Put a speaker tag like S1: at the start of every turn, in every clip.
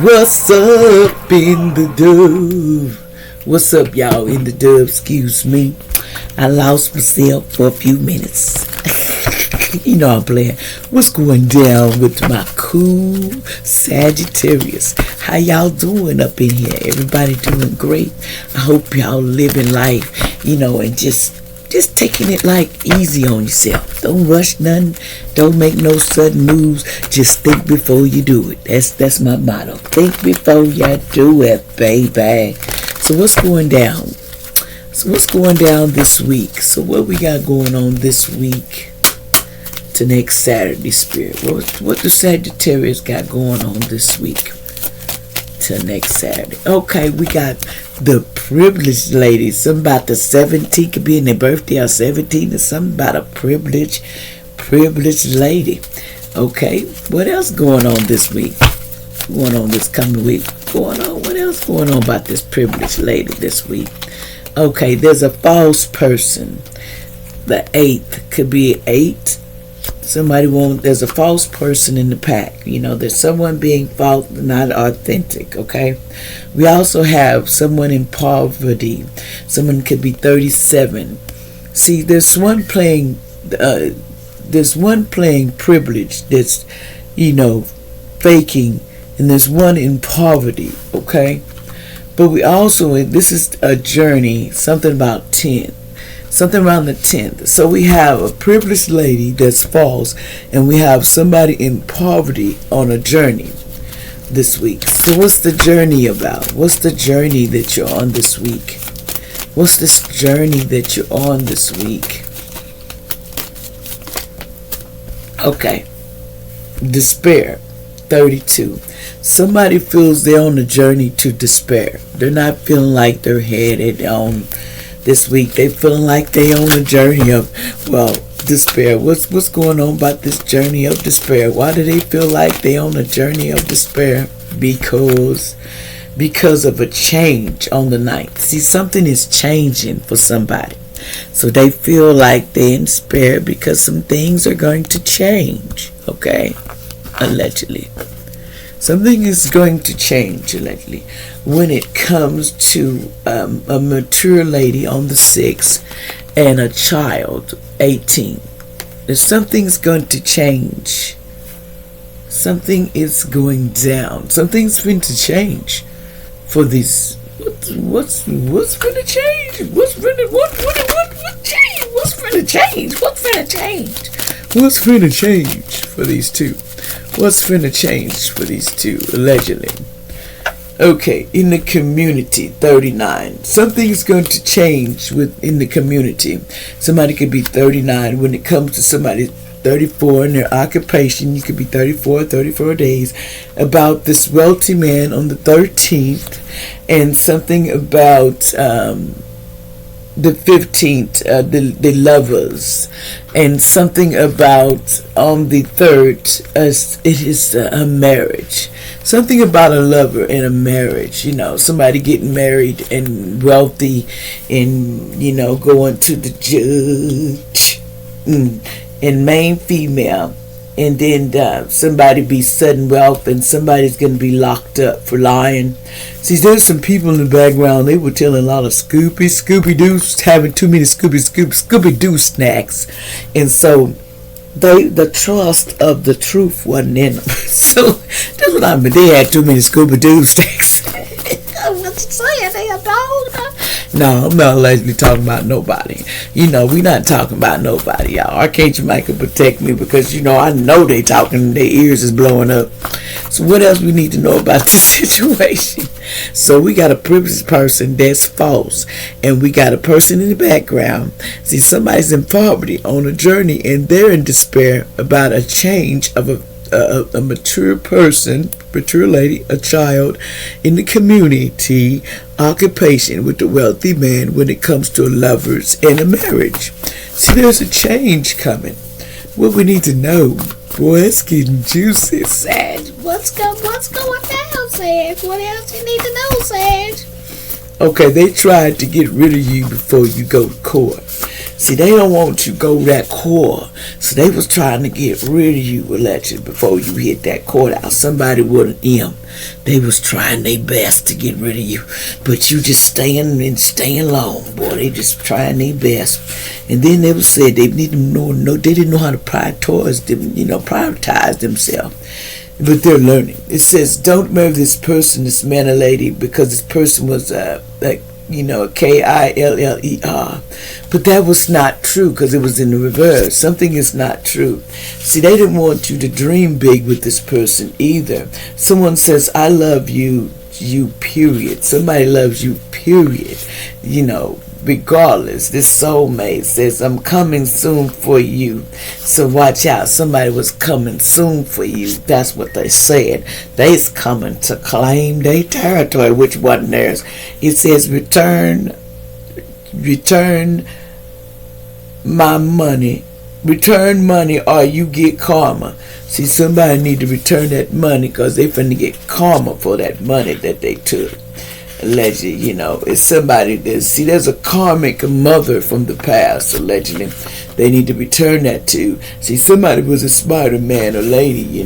S1: What's up in the dub? What's up, y'all, in the dub? Excuse me. I lost myself for a few minutes. You know I'm playing. What's going down with my cool Sagittarius? How y'all doing up in here? Everybody doing great? I hope y'all living life, and just taking it like easy on yourself. Don't rush nothing. Don't make no sudden moves. Just think before you do it. That's my motto. Think before you do it, baby. So what's going down? This week? So what we got going on this week to next Saturday, Spirit? What do Sagittarius got going on this week to next Saturday? Okay, we got the privileged lady. Something about the 17 could be in their birthday or 17 or something about a privileged lady. Okay, what else going on this week? Going on this coming week? What else going on about this privileged lady this week? Okay, there's a false person. The 8th could be 8. There's a false person in the pack. There's someone being false, not authentic, okay? We also have someone in poverty. Someone could be 37. See, there's one playing privilege that's, faking, and there's one in poverty, okay? But we also, this is a journey, something about 10. Something around the 10th. So we have a privileged lady that's false, and we have somebody in poverty on a journey this week. So what's the journey about? What's the journey that you're on this week? What's this journey that you're on this week? Okay. Despair. 32. Somebody feels they're on a journey to despair. They're not feeling like they're headed on this week. They feeling like they on a journey of, despair. What's going on about this journey of despair? Why do they feel like they on a journey of despair? Because of a change on the 9th. See, something is changing for somebody. So they feel like they're in despair because some things are going to change. Okay? Allegedly. Something is going to change, allegedly, when it comes to a mature lady on the 6th and a child, 18. Something's going to change. Something is going down. Something's going to change for these. What's going to change? What change? What's going to change? What's going to change? What's going to change for these two? What's finna change for these two, allegedly? Okay, in the community, 39. Something's going to change in the community. Somebody could be 39 when it comes to somebody 34 in their occupation. You could be 34 days. About this wealthy man on the 13th, and something about the 15th, the lovers, and something about on the 3rd, it is a marriage. Something about a lover and a marriage. Somebody getting married and wealthy, and going to the judge, and main female. And then somebody be sudden wealth, and somebody's going to be locked up for lying. See, there's some people in the background. They were telling a lot of Scooby-Doo, having too many Scooby-Doo snacks. And so the trust of the truth wasn't in them. So that's what I mean. They had too many Scooby-Doo snacks. What you saying? They a dog? No, I'm not allegedly talking about nobody. We not talking about nobody, y'all. Archangel Michael protect me because, I know they talking, their ears is blowing up. So what else we need to know about this situation? So we got a privileged person that's false, and we got a person in the background. See, somebody's in poverty on a journey, and they're in despair about a change of a mature person, mature lady, a child in the community, occupation with the wealthy man when it comes to lovers and a marriage. See, there's a change coming. What we need to know, boy, it's getting juicy. Sag, what's going down, Sag? What else you need to know, Sag? Okay, they tried to get rid of you before you go to court. See, they don't want you to go that core. So they was trying to get rid of you, allegedly, before you hit that courthouse. Somebody with an M. They was trying their best to get rid of you. But you just staying long, boy. They just trying their best. And then they was said they didn't know they didn't know how to prioritize themselves. But they're learning. It says, don't marry this person, this man or lady, because this person was Killer. But that was not true, because it was in the reverse. Something is not true. See, they didn't want you to dream big with this person either. Someone says, I love you, period. Somebody loves you, period. Regardless. This soulmate says, I'm coming soon for you. So watch out. Somebody was coming soon for you. That's what they said. They's coming to claim their territory, which wasn't theirs. It says, return my money. Return money or you get karma. See, somebody need to return that money, because they finna get karma for that money that they took. Allegedly, it's somebody there's a karmic mother from the past, allegedly. They need to return that to. See, somebody was a spider man or lady,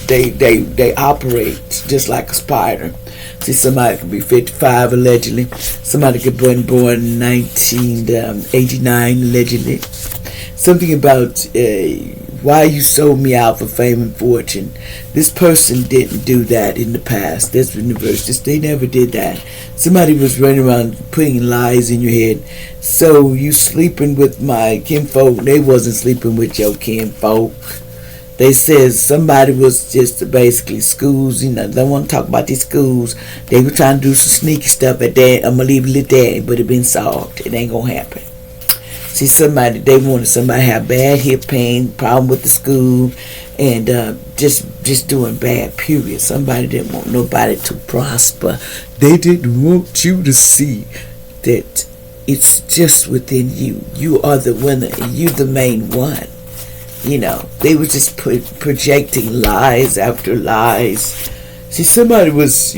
S1: They operate just like a spider. See, somebody could be 55, allegedly. Somebody could be born in 1989, allegedly. Something about why you sold me out for fame and fortune. This person didn't do that in the past. That's in the verse. They never did that. Somebody was running around putting lies in your head. So you sleeping with my kinfolk. They wasn't sleeping with your kinfolk. They said somebody was just basically schools, they don't want to talk about these schools. They were trying to do some sneaky stuff at that. I'm going to leave it at that, but it been solved. It ain't going to happen. See, they wanted somebody to have bad hip pain, problem with the school, and just doing bad, period. Somebody didn't want nobody to prosper. They didn't want you to see that it's just within you. You are the winner, and you the main one. They were just projecting lies after lies. See, somebody was,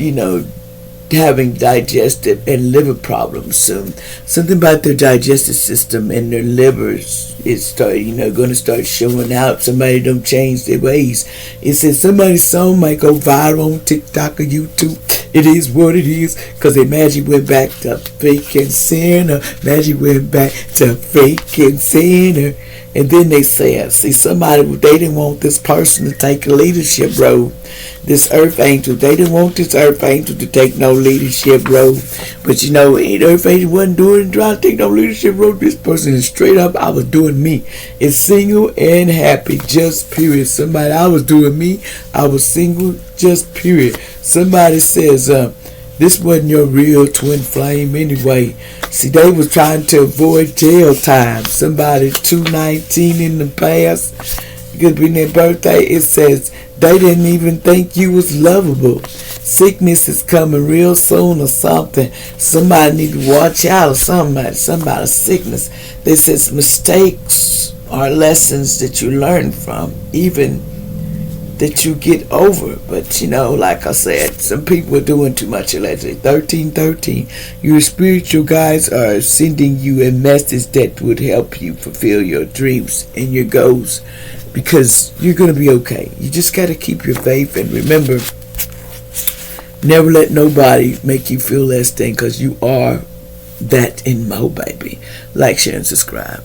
S1: having digestive and liver problems soon. Something about their digestive system and their livers is going to start showing out. Somebody don't change their ways. It says somebody's song might go viral on TikTok or YouTube. It is what it is, because they magic went back to fake and sinner. Magic went back to fake and sinner. And then they said, see, they didn't want this person to take a leadership role. This earth angel, they didn't want this earth angel to take no leadership role. But earth angel wasn't trying to take no leadership role. This person is straight up, I was doing me. It's single and happy, just period. I was doing me, I was single, just period. Somebody says, this wasn't your real twin flame anyway. See, they was trying to avoid jail time. Somebody 219 in the past, it could be their birthday. It says they didn't even think you was lovable. Sickness is coming real soon or something. Somebody need to watch out or something. Somebody's sickness. They says mistakes are lessons that you learn from, even that you get over. But like I said, some people are doing too much allegedly. 1313, your spiritual guides are sending you a message that would help you fulfill your dreams and your goals, because you're going to be okay. You just got to keep your faith, and remember, never let nobody make you feel less than, because you are that and more, baby. Like, share, and subscribe.